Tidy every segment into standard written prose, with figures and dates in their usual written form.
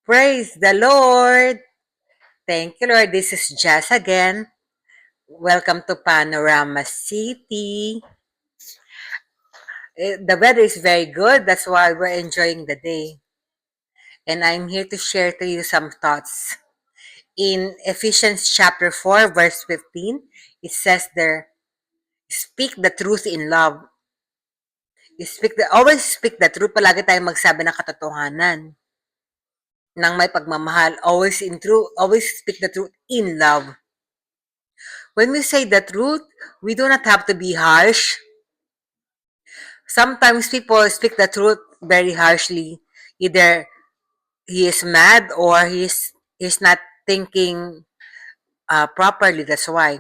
Praise the Lord. Thank you, Lord. This is Jess again. Welcome to Panorama City. The weather is very good. That's why we're enjoying the day. And I'm here to share to you some thoughts. In Ephesians chapter 4, verse 15, it says there, speak the truth in love. Always speak the truth. Palagi tayong magsabi ng katotohanan. Nang may pagmamahal. Always speak the truth in love. When we say the truth, we do not have to be harsh. Sometimes people speak the truth very harshly. Either he is mad or he's not thinking properly. That's why.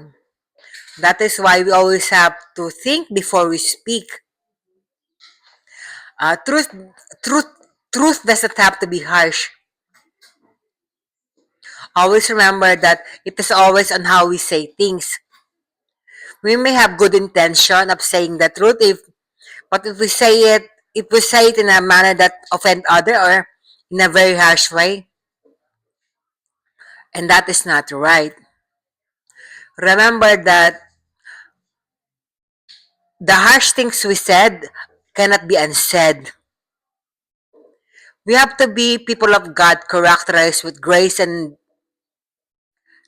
That is why we always have to think before we speak. Truth, truth, truth doesn't have to be harsh. Always remember that it is always on how we say things. We may have good intention of saying the truth, but if we say it in a manner that offend other or in a very harsh way, and that is not right. Remember that the harsh things we said cannot be unsaid. We have to be people of God characterized with grace and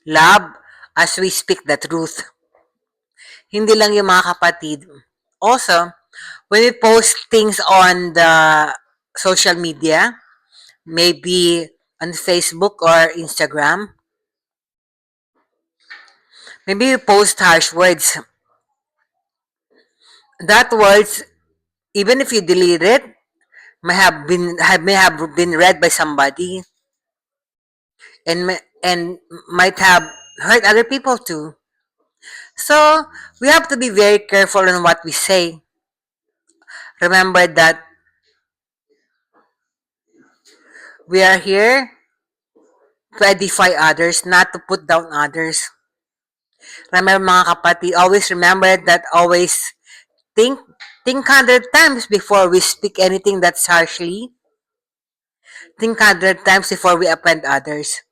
love as we speak the truth. Hindi lang yung mga kapatid. Also, when we post things on the social media, maybe on Facebook or Instagram, maybe we post harsh words. That words, even if you delete it, may have been read by somebody and might have hurt other people too. So we have to be very careful on what we say. Remember that we are here to edify others, not to put down others. Remember mga kapatid, always remember that always think 100 times before we speak anything that's harshly. Think 100 times before we offend others.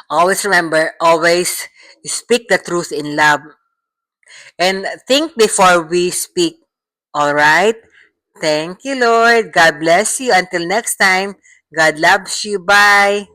Always remember, always speak the truth in love. And think before we speak. All right? Thank you, Lord. God bless you. Until next time, God loves you. Bye.